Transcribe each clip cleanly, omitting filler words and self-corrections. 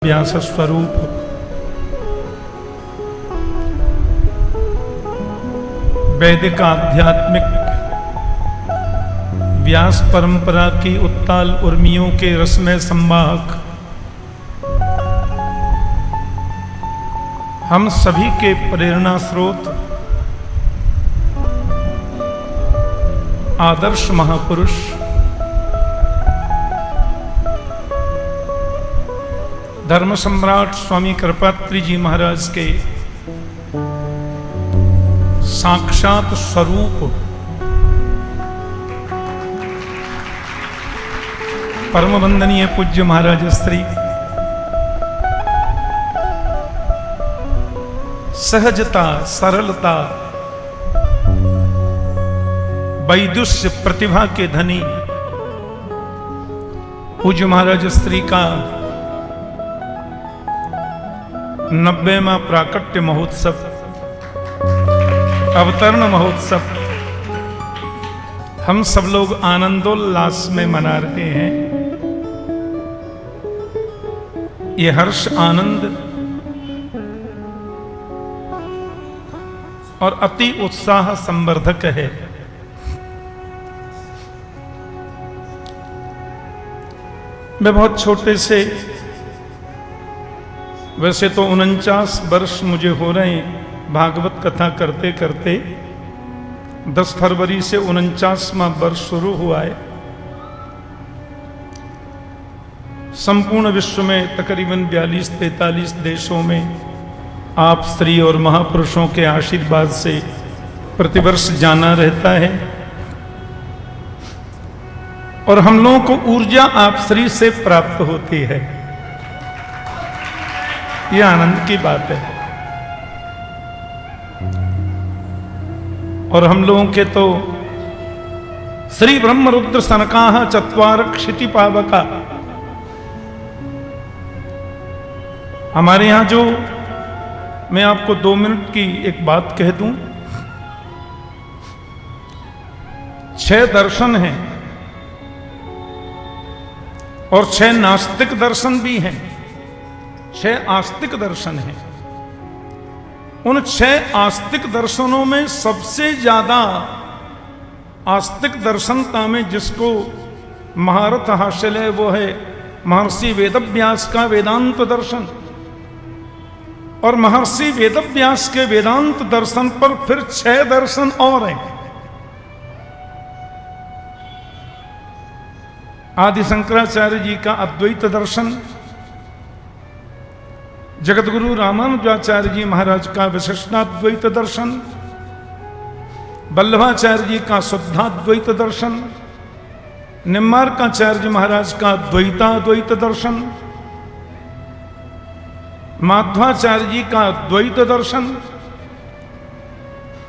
व्यास स्वरूप वैदिक आध्यात्मिक व्यास परंपरा की उत्ताल उर्मियों के रसमय संवाहक हम सभी के प्रेरणा स्रोत आदर्श महापुरुष धर्म सम्राट स्वामी कृपात्री जी महाराज के साक्षात स्वरूप परम वंदनीय पूज्य महाराज श्री सहजता सरलता वैदुष्य प्रतिभा के धनी पूज्य महाराज श्री का 90वां प्राकट्य महोत्सव अवतरण महोत्सव हम सब लोग आनंदोल्लास में मना रहे हैं। ये हर्ष आनंद और अति उत्साह संवर्धक है। मैं बहुत छोटे से, वैसे तो 49 वर्ष मुझे हो रहे हैं भागवत कथा करते करते। 10 फरवरी से 49वां वर्ष शुरू हुआ है। संपूर्ण विश्व में तकरीबन 42-43 देशों में आप स्त्री और महापुरुषों के आशीर्वाद से प्रतिवर्ष जाना रहता है और हम लोगों को ऊर्जा आप श्री से प्राप्त होती है। यह आनंद की बात है। और हम लोगों के तो श्री ब्रह्म रुद्र सनकाः चत्वार क्षिति पावका, हमारे यहां जो, मैं आपको 2 मिनट की एक बात कह दूं, 6 दर्शन हैं और 6 नास्तिक दर्शन भी हैं, 6 आस्तिक दर्शन हैं। उन 6 आस्तिक दर्शनों में सबसे ज्यादा आस्तिक दर्शनता में जिसको महारथ हासिल है वो है महर्षि वेदव्यास का वेदांत दर्शन। और महर्षि वेदव्यास के वेदांत दर्शन पर फिर 6 दर्शन और हैं। आदि शंकराचार्य जी का अद्वैत दर्शन, जगतगुरु रामानुजाचार्य जी महाराज का विशिष्टाद्वैत दर्शन, वल्लभाचार्य जी का शुद्धाद्वैत दर्शन, निम्बार्काचार्य जी महाराज का द्वैताद्वैत दर्शन, माध्वाचार्य जी का द्वैत दर्शन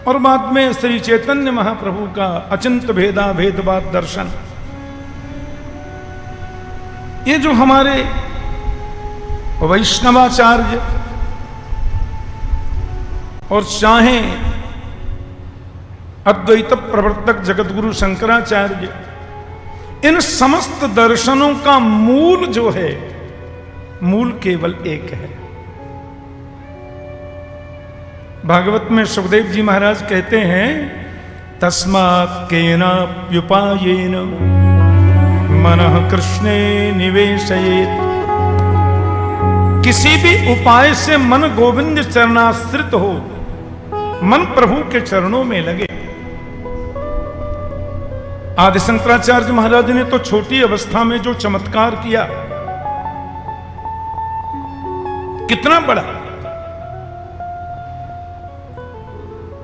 और बाद में श्री चैतन्य महाप्रभु का अचिंत भेदा भेदवाद दर्शन। ये जो हमारे वैष्णवाचार्य और चाहे अद्वैत प्रवर्तक जगतगुरु शंकराचार्य, इन समस्त दर्शनों का मूल जो है, मूल केवल एक है। भागवत में सुखदेव जी महाराज कहते हैं, तस्मात् केनाप्युपायेन मनः कृष्णे निवेशयेत्। किसी भी उपाय से मन गोविंद चरणाश्रित हो, मन प्रभु के चरणों में लगे। आदि शंकराचार्य महाराज ने तो छोटी अवस्था में जो चमत्कार किया, कितना बड़ा।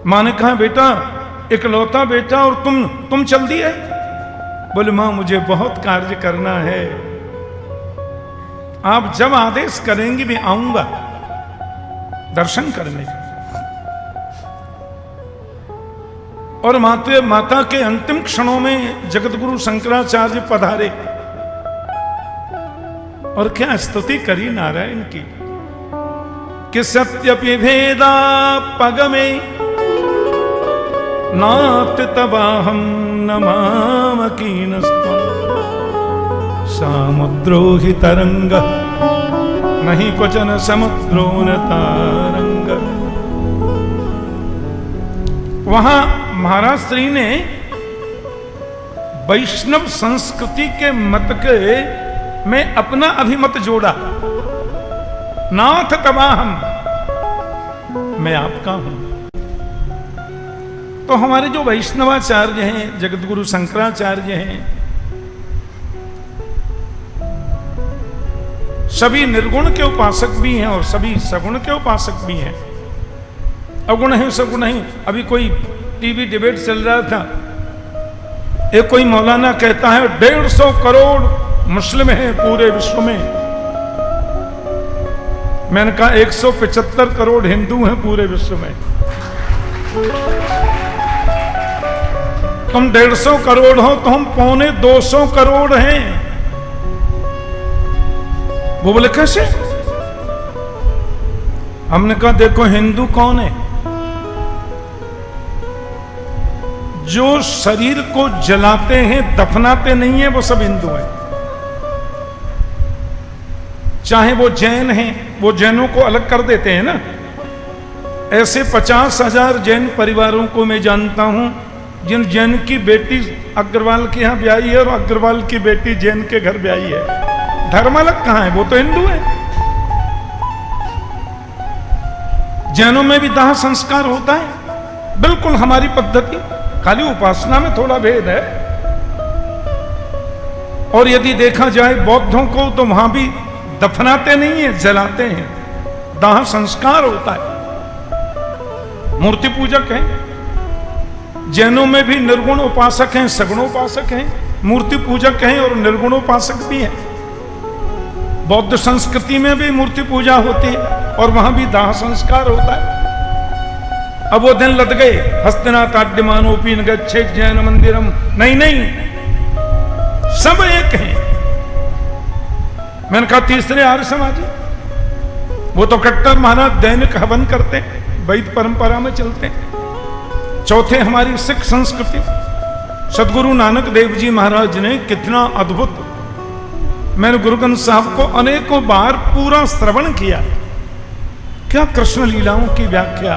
मां ने कहा, बेटा इकलौता बेटा और तुम चल दिए। बोले, मां मुझे बहुत कार्य करना है, आप जब आदेश करेंगे मैं आऊंगा दर्शन करने। और माता के अंतिम क्षणों में जगतगुरु शंकराचार्य पधारे और क्या स्तुति करी नारायण की कि सत्यपि भेदा पगमे नाथ तवाहम नमामकीनस्त्वं सामुद्रो हि तरंग नहीं क्वचन समुद्रो न तारंग। वहां महाराज श्री ने वैष्णव संस्कृति के मत के में अपना अभिमत जोड़ा। नाथ तबाहम, मैं आपका हूं। तो हमारे जो वैष्णवाचार्य हैं, जगत गुरु शंकराचार्य हैं, सभी निर्गुण के उपासक भी हैं और सभी सगुण के उपासक भी हैं। अगुण है सगुण है। अभी कोई टीवी डिबेट चल रहा था, एक कोई मौलाना कहता है 150 करोड़ मुस्लिम हैं पूरे विश्व में। मैंने कहा 175 करोड़ हिंदू हैं पूरे विश्व में। तुम 150 करोड़ हो तो हम 250 करोड़ हैं। वो बोले कैसे? हमने कहा देखो हिंदू कौन है? जो शरीर को जलाते हैं, दफनाते नहीं है, वो सब हिंदू हैं। चाहे वो जैन हैं, वो जैनों को अलग कर देते हैं ना। ऐसे 50,000 जैन परिवारों को मैं जानता हूं जिन जैन की बेटी अग्रवाल के यहां ब्याही है और अग्रवाल की बेटी जैन के घर ब्याही है। धर्म अलग कहां है? वो तो हिंदू है। जैनों में भी दाह संस्कार होता है, बिल्कुल हमारी पद्धति, खाली उपासना में थोड़ा भेद है। और यदि देखा जाए बौद्धों को तो वहां भी दफनाते नहीं है, जलाते हैं। दाह संस्कार होता है। मूर्ति पूजक हैं। जैनों में भी निर्गुण उपासक हैं, सगुण उपासक हैं, मूर्ति पूजक हैं और निर्गुण उपासक भी हैं। बौद्ध संस्कृति में भी मूर्ति पूजा होती है और वहां भी दाह संस्कार होता है। अब वो दिन लद गए, हस्तिनाताड्यमानोपि न गच्छेत् जैन मंदिरम। नहीं नहीं, सब एक हैं। मैंने कहा तीसरे आर्य समाजी, वो तो कट्टर महाराज दैनिक हवन करते हैं, वैदिक परंपरा में चलते हैं। चौथे हमारी सिख संस्कृति, सदगुरु नानक देव जी महाराज ने कितना अद्भुत, मैंने गुरु ग्रंथ साहब को अनेकों बार पूरा श्रवण किया। क्या कृष्ण लीलाओं की व्याख्या,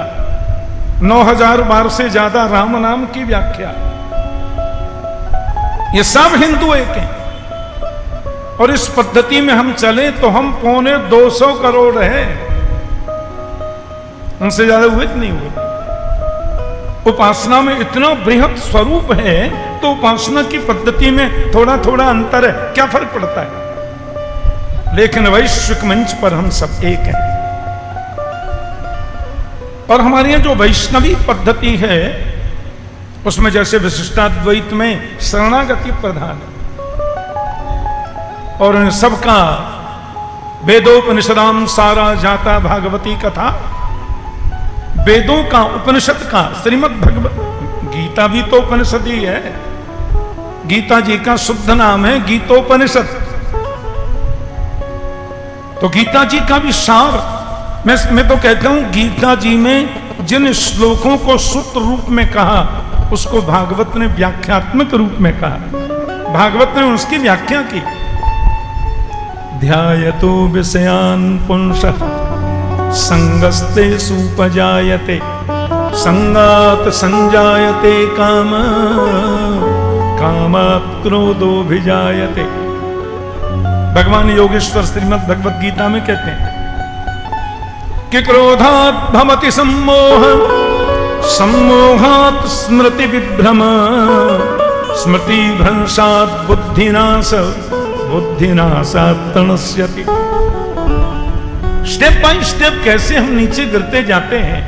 9000 बार से ज्यादा राम नाम की व्याख्या। ये सब हिंदू एक हैं और इस पद्धति में हम चले तो हम 250 करोड़ हैं। उनसे ज्यादा हुए नहीं हुए। उपासना में इतना बृहद स्वरूप है तो उपासना की पद्धति में थोड़ा थोड़ा अंतर है, क्या फर्क पड़ता है? लेकिन वैश्विक मंच पर हम सब एक हैं। और हमारे यहां जो वैष्णवी पद्धति है उसमें जैसे विशिष्टाद्वैत में शरणागति प्रधान है और इन सबका वेदोपनिषदाम सारा जाता भागवती कथा, वेदों का, उपनिषद का, श्रीमद् भगवत गीता भी तो उपनिषद ही है। गीता जी का शुद्ध नाम है गीतोपनिषद। तो गीता जी का भी सार, मैं तो कहता हूं गीता जी में जिन श्लोकों को सूत्र रूप में कहा उसको भागवत ने व्याख्यात्मक रूप में कहा। भागवत ने उसकी व्याख्या की। ध्यायतो विषयान् पुंसः संगस्ते सुपजायते संगात संजायते काम कामात् क्रोधोभिजायते। भगवान योगेश्वर श्रीमद् भगवद गीता में कहते हैं कि क्रोधात् भवति सम्मोह, सम्मोहात् स्मृति विभ्रम, स्मृति भ्रंशात् बुद्धिनाश, बुद्धिनाशात् प्रणश्यति। स्टेप बाय स्टेप कैसे हम नीचे गिरते जाते हैं।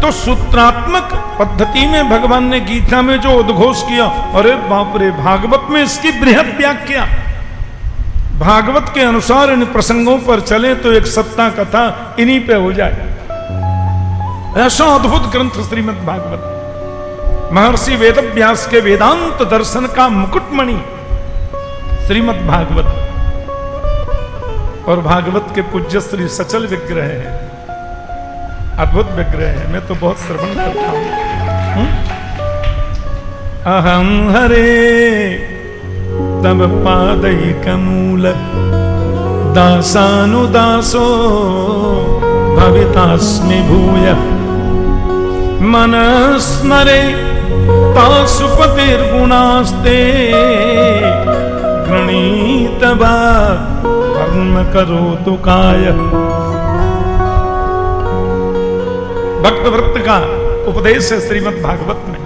तो सूत्रात्मक पद्धति में भगवान ने गीता में जो उद्घोष किया, अरे बाप रे, भागवत में इसकी बृहद व्याख्या। भागवत के अनुसार इन प्रसंगों पर चले तो एक सत्ता कथा इन्हीं पे हो जाए। ऐसा अद्भुत ग्रंथ श्रीमद् भागवत, महर्षि वेदव्यास के वेदांत दर्शन का मुकुटमणि श्रीमद् भागवत। और भागवत के पूज्य श्री सचल विग्रह है, अद्भुत विग्रह है। मैं तो बहुत श्रवण करता हूं। अहं हरे तब पादैकमूल दासानुदासो भवितास्मि भूय मनस्मरे तासुपतिर्गुणास्ते गृणीत वा कर्म करोतु काय। भक्तवृत्त का उपदेश है श्रीमद् भागवत में।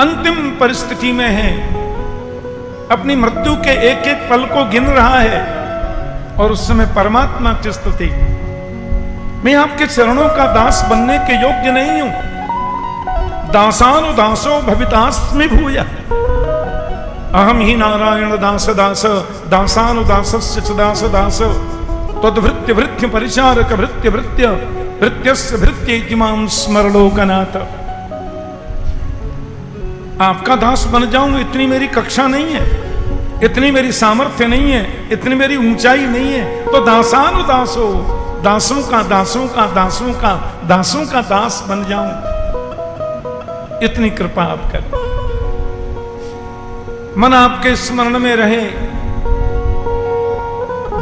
अंतिम परिस्थिति में है, अपनी मृत्यु के एक एक पल को गिन रहा है और उस समय परमात्मा की स्तुति, मैं आपके चरणों का दास बनने के योग्य नहीं हूं। दासानुदासो भवितास्मि भूय, अहम ही नारायण दास दास दासानुदासस्य च दास दास तद्भृत्य भृत्य परिचारक भृत्य भृत्य भृत्यस्य भृत्य इति मां स्मर लोकनाथ। आपका दास बन जाऊं इतनी मेरी कक्षा नहीं है, इतनी मेरी सामर्थ्य नहीं है, इतनी मेरी ऊंचाई नहीं है, तो दासानुदासो, दासों का दासों का दासों का दासों का दास बन जाऊं, इतनी कृपा आप करें। मन आपके स्मरण में रहे,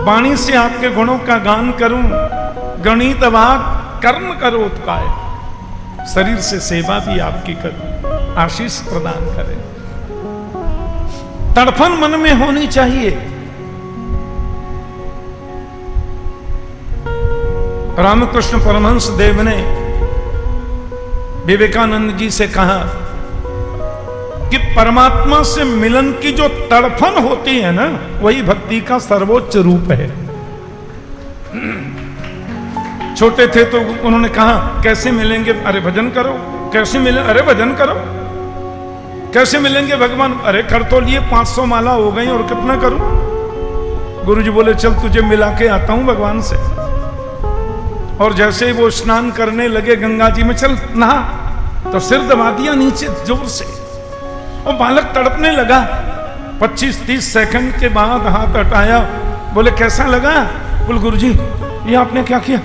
वाणी से आपके गुणों का गान करूं, गणित वाक कर्म करो उत्काय, शरीर से सेवा भी आपकी करूं, आशीष प्रदान करें। तड़फन मन में होनी चाहिए। रामकृष्ण परमहंस देव ने विवेकानंद जी से कहा कि परमात्मा से मिलन की जो तड़फन होती है ना, वही भक्ति का सर्वोच्च रूप है। छोटे थे तो उन्होंने कहा कैसे मिलेंगे, अरे भजन करो। कैसे मिले, अरे भजन करो। कैसे मिलेंगे भगवान, अरे कर तो लिए 500 माला हो गई और कितना करूं। गुरुजी बोले चल तुझे मिला के आता हूं भगवान से। और जैसे ही वो स्नान करने लगे गंगा जी में, चल नहा, तो सिर दबा दिया नीचे जोर से, और बालक तड़पने लगा। 25-30 सेकंड के बाद हाथ हटाया, बोले कैसा लगा। बोले गुरुजी ये आपने क्या किया,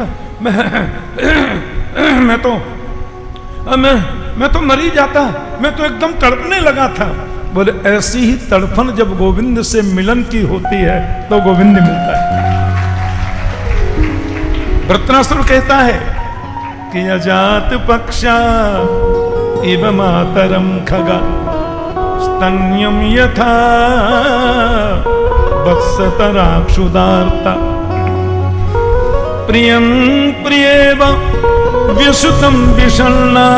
मैं तो मर ही जाता, मैं तो एकदम तड़पने लगा था। बोले ऐसी ही तड़पन जब गोविंद से मिलन की होती है तो गोविंद मिलता है। वृत्रासुर कहता है कि अजात पक्षा इव मातरम खगा स्तन्यम यथा वत्सतराक्षुदार्ता प्रियं प्रियेव व्यसुतं विषण्णा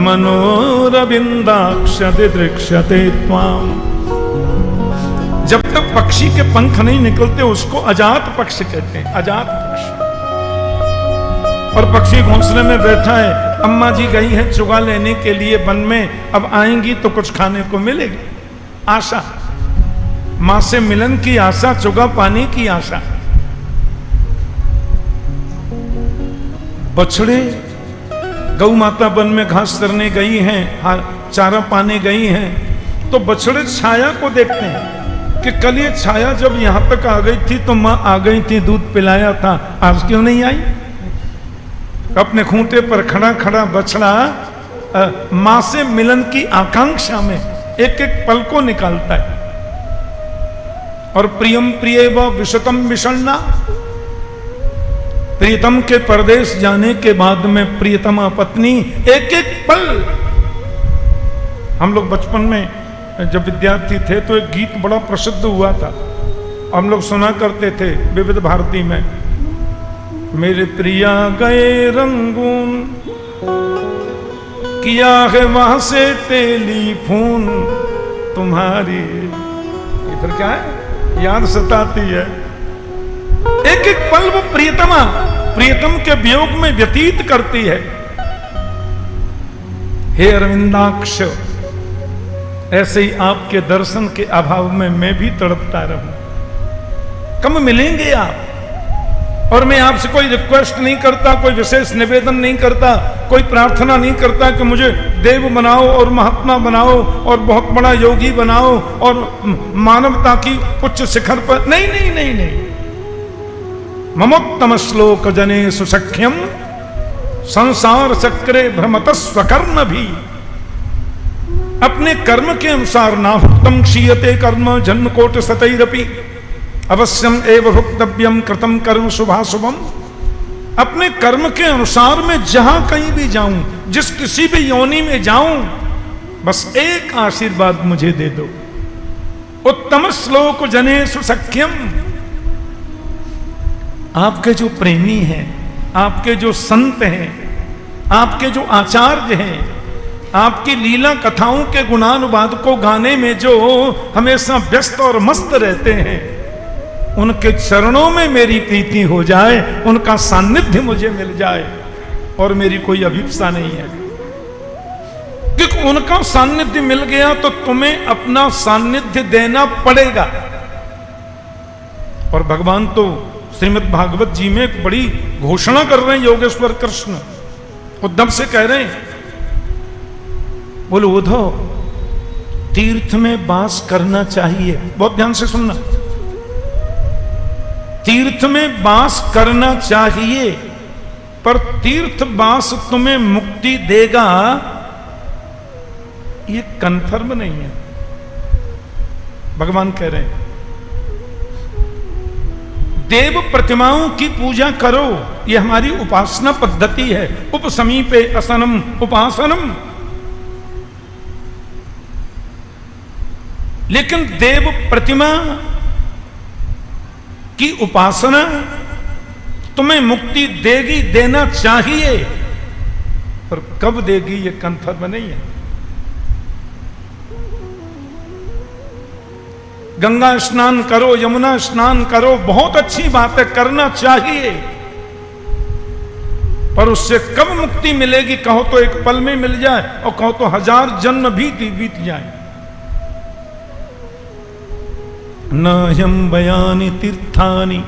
मनोरविंदाक्ष दिदृक्षते त्वाम। जब तक पक्षी के पंख नहीं निकलते उसको अजात पक्ष कहते हैं, अजात पक्ष। और पक्षी घोंसले में बैठा है, अम्मा जी गई है चुगा लेने के लिए वन में, अब आएंगी तो कुछ खाने को मिलेगी, आशा, मां से मिलन की आशा, चुगा पाने की आशा। बछड़े गौ माता वन में घास चरने गई हैं, चारा पाने गई हैं, तो बछड़े छाया को देखते हैं कि कल ये छाया जब यहां तक आ गई थी तो मां आ गई थी, दूध पिलाया था, आज क्यों नहीं आई। अपने खूंटे पर खड़ा खड़ा बछड़ा मां से मिलन की आकांक्षा में एक एक पल को निकालता है। और प्रियम प्रिय व विषतम विषण्णा, प्रियतम के परदेश जाने के बाद में प्रियतमा पत्नी एक एक पल। हम लोग बचपन में जब विद्यार्थी थे तो एक गीत बड़ा प्रसिद्ध हुआ था, हम लोग सुना करते थे विविध भारती में, मेरे प्रिया गए रंगून किया है वहां से टेलीफोन तुम्हारी, ये फिर क्या है, याद सताती है। एक एक पल वो प्रियतमा प्रियतम के वियोग में व्यतीत करती है। हे अरविंदाक्ष, ऐसे ही आपके दर्शन के अभाव में मैं भी तड़पता रहूं। कब मिलेंगे आप। और मैं आपसे कोई रिक्वेस्ट नहीं करता, कोई विशेष निवेदन नहीं करता, कोई प्रार्थना नहीं करता कि मुझे देव बनाओ और महात्मा बनाओ और बहुत बड़ा योगी बनाओ और मानवता की उच्च शिखर पर, नहीं नहीं नहीं नहीं। ममोत्तम श्लोक जने सुसख्यम संसार चक्रे भ्रमत स्वकर्म भी। अपने कर्म के अनुसार ना भुक्तम क्षीयते कर्म जन्म कोट सतैरपि अवश्यम एव भुक्तव्यम कृतम कर्म शुभाशुभम। अपने कर्म के अनुसार मैं जहां कहीं भी जाऊं, जिस किसी भी योनि में जाऊं, बस एक आशीर्वाद मुझे दे दो। उत्तम श्लोक जनेषु सख्यम। आपके जो प्रेमी हैं, आपके जो संत हैं, आपके जो आचार्य हैं, आपकी लीला कथाओं के गुणानुवाद को गाने में जो हमेशा व्यस्त और मस्त रहते हैं, उनके चरणों में मेरी प्रीति हो जाए, उनका सान्निध्य मुझे मिल जाए, और मेरी कोई अभिप्सा नहीं है। क्योंकि उनका सान्निध्य मिल गया तो तुम्हें अपना सान्निध्य देना पड़ेगा। और भगवान तो श्रीमद् भागवत जी में एक बड़ी घोषणा कर रहे हैं। योगेश्वर कृष्ण उद्धव से कह रहे हैं, बोलो उद्धव, तीर्थ में वास करना चाहिए। बहुत ध्यान से सुनना, तीर्थ में वास करना चाहिए, पर तीर्थ वास तुम्हें मुक्ति देगा ये कंफर्म नहीं है। भगवान कह रहे हैं देव प्रतिमाओं की पूजा करो, ये हमारी उपासना पद्धति है। उपसमीपे असनम उपासनम। लेकिन देव प्रतिमा की उपासना तुम्हें मुक्ति देगी, देना चाहिए, पर कब देगी ये कंफर्म नहीं है। गंगा स्नान करो, यमुना स्नान करो, बहुत अच्छी बात है, करना चाहिए, पर उससे कब मुक्ति मिलेगी? कहो तो एक पल में मिल जाए, और कहो तो 1000 जन्म भी बीत जाए। न ह्यम भयानि तीर्थानि,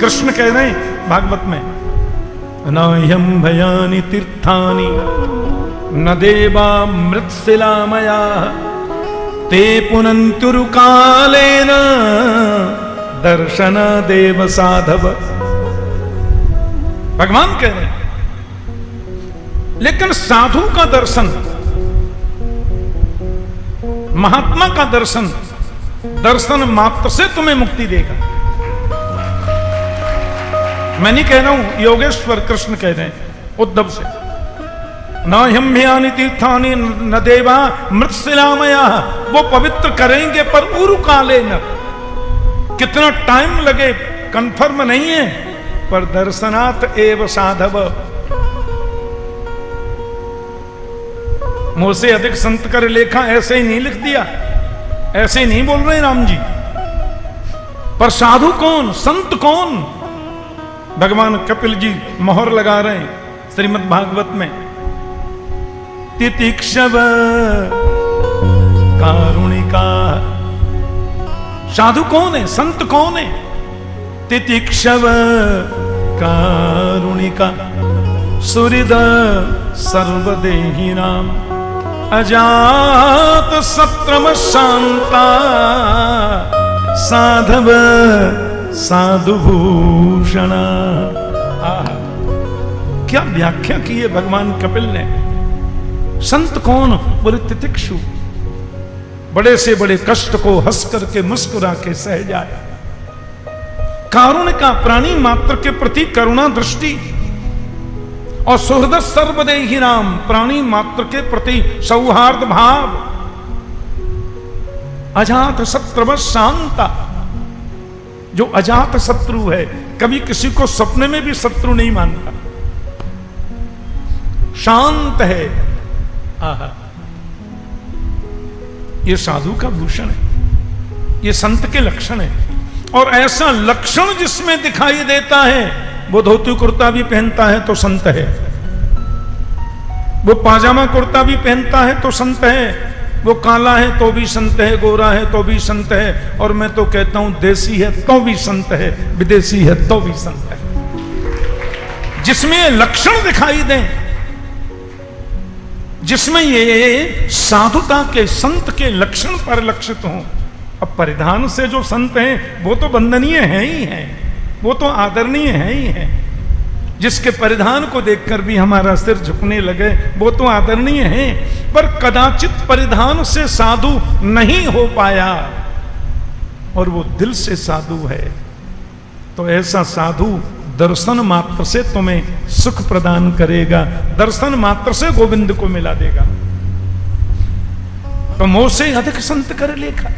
कृष्ण कह रहे हैं भागवत में, न ह्यम भयानि तीर्थानि न देवा मृत्शिलामया ते पुनन्तुरुकालेन दर्शन देव साधव। भगवान कह रहे हैं, लेकिन साधु का दर्शन, महात्मा का दर्शन, दर्शन मात्र से तुम्हें मुक्ति देगा। मैं नहीं कह रहा हूं, योगेश्वर कृष्ण कह रहे हैं उद्धव से। न ह्यम्यानि तीर्थानि न देवा मृत्शिलामया, वो पवित्र करेंगे पर उरुकाले न, कितना टाइम लगे कंफर्म नहीं है, पर दर्शनात् एव साधव। मुझसे अधिक संत कर लेखा ऐसे ही नहीं लिख दिया, ऐसे ही नहीं बोल रहे राम जी। पर साधु कौन, संत कौन? भगवान कपिल जी मोहर लगा रहे हैं श्रीमद् भागवत में। तितिक्षव कारुणिका, साधु कौन है, संत कौन है? तितिक्षव कारुणिका सुहृद सर्वदेहिनाम अजात सत्रम शांता साधव साधुभूषणा। क्या व्याख्या की है भगवान कपिल ने। संत कौन? बोले तितिक्षु, बड़े से बड़े कष्ट को हंस करके मुस्कुरा के सह जाए। कारुण्य का, प्राणी मात्र के प्रति करुणा दृष्टि, और सुहृद सर्वदेही राम, प्राणी मात्र के प्रति सौहार्द भाव। अजात शत्रु शांता, जो अजात शत्रु है, कभी किसी को सपने में भी शत्रु नहीं मानता, शांत है। आहा, ये साधु का भूषण है, ये संत के लक्षण है। और ऐसा लक्षण जिसमें दिखाई देता है, वो धोती कुर्ता भी पहनता है तो संत है, वो पाजामा कुर्ता भी पहनता है तो संत है, वो काला है तो भी संत है, गोरा है तो भी संत है, और मैं तो कहता हूं देसी है तो भी संत है, विदेशी है तो भी संत है। जिसमें ये लक्षण दिखाई दें, जिसमें ये साधुता के, संत के लक्षण परिलक्षित हों। अब परिधान से जो संत हैं वो तो वंदनीय है ही है, वो तो आदरणीय है ही है। जिसके परिधान को देखकर भी हमारा सिर झुकने लगे वो तो आदरणीय है, पर कदाचित परिधान से साधु नहीं हो पाया और वो दिल से साधु है, तो ऐसा साधु दर्शन मात्र से तुम्हें सुख प्रदान करेगा, दर्शन मात्र से गोविंद को मिला देगा। तो मोह से अधिक संत कर लेखा।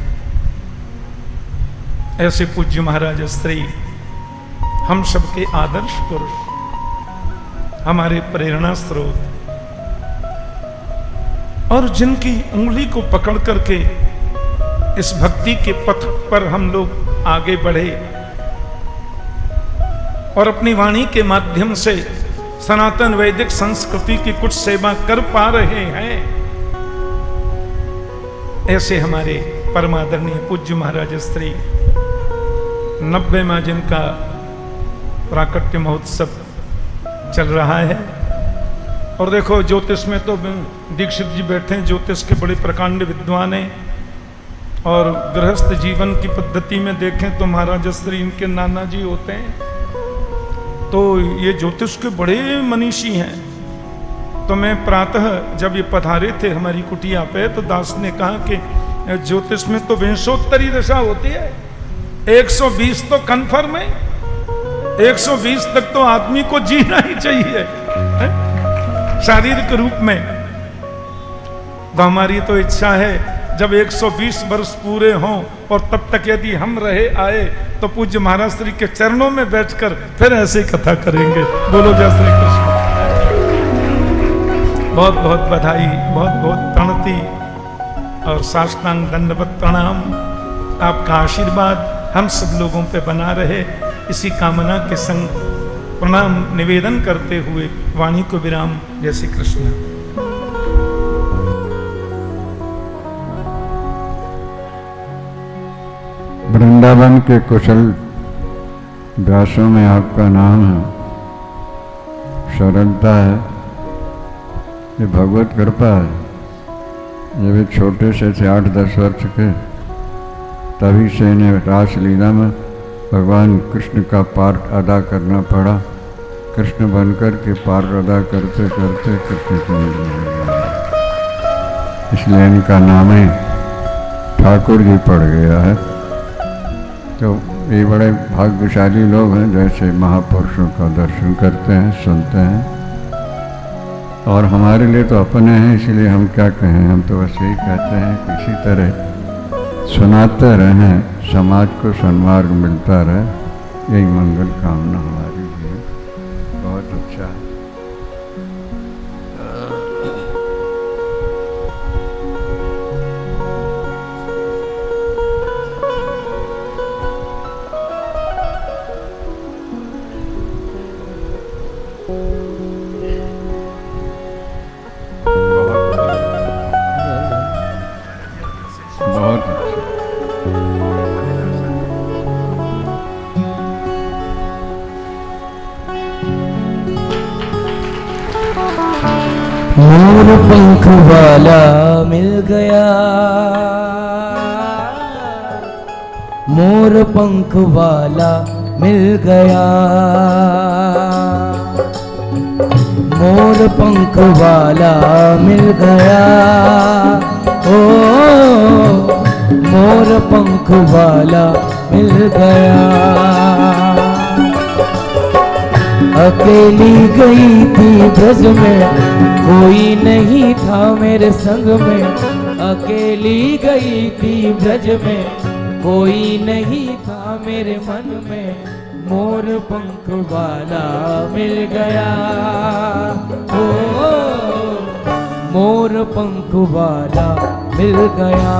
ऐसे पूज्य महाराज श्री हम सबके आदर्श पुरुष, हमारे प्रेरणा स्रोत, और जिनकी उंगली को पकड़ करके इस भक्ति के पथ पर हम लोग आगे बढ़े और अपनी वाणी के माध्यम से सनातन वैदिक संस्कृति की कुछ सेवा कर पा रहे हैं, ऐसे हमारे परमादरणीय पूज्य महाराज श्री 90वां जिनका प्राकट्य महोत्सव चल रहा है। और देखो ज्योतिष में तो दीक्षित जी बैठे हैं, ज्योतिष के बड़े प्रकांड विद्वान हैं, और गृहस्थ जीवन की पद्धति में देखें तो महाराज श्री इनके नाना जी होते हैं, तो ये ज्योतिष के बड़े मनीषी हैं। तो मैं प्रातः जब ये पधारे थे हमारी कुटिया पे, तो दास ने कहा कि ज्योतिष में तो विंशोत्तरी दशा होती है, 120 तो कन्फर्म है, 120 तक तो आदमी को जीना ही चाहिए शारीरिक रूप में। तो हमारी तो इच्छा है जब 120 वर्ष पूरे हों और तब तक यदि हम रहे आए तो पूज्य महाराज श्री के चरणों में बैठकर फिर ऐसे कथा करेंगे। बोलो जय श्री कृष्ण। बहुत बहुत बधाई, बहुत बहुत प्रणति और साष्टांग दंडवत प्रणाम। आपका आशीर्वाद हम सब लोगों पे बना रहे, इसी कामना के संग प्रणाम निवेदन करते हुए वाणी को विराम। जय श्री कृष्ण। वृंदावन के कुशल व्यासों में आपका नाम है, सरलता है, ये भगवत कृपा है। जब वे छोटे से थे 8-10 वर्ष के, तभी से इन्हें रासलीला में भगवान कृष्ण का पार्ट अदा करना पड़ा। कृष्ण बनकर के पार्ट अदा करते करते कृष्ण को मिल गया, इसलिए इनका नाम ही ठाकुर जी पड़ गया है। तो ये बड़े भाग्यशाली लोग हैं, जैसे महापुरुषों का दर्शन करते हैं, सुनते हैं। और हमारे लिए तो अपने हैं, इसलिए हम क्या कहें, हम तो बस यही कहते हैं कि इसी तरह सुनाते रहें, समाज को सन्मार्ग मिलता रहे, यही मंगल कामना हमारी भी है। बहुत अच्छा है। मोर पंख वाला मिल गया, मोर पंख वाला मिल गया, मोर पंख वाला मिल गया, ओ मोर पंख वाला मिल गया। अकेली गई थी ब्रज में, कोई नहीं था मेरे संग में। अकेली गई थी ब्रज में, कोई नहीं था मेरे मन में। मोर पंख वाला मिल गया, ओ मोर पंख वाला मिल गया।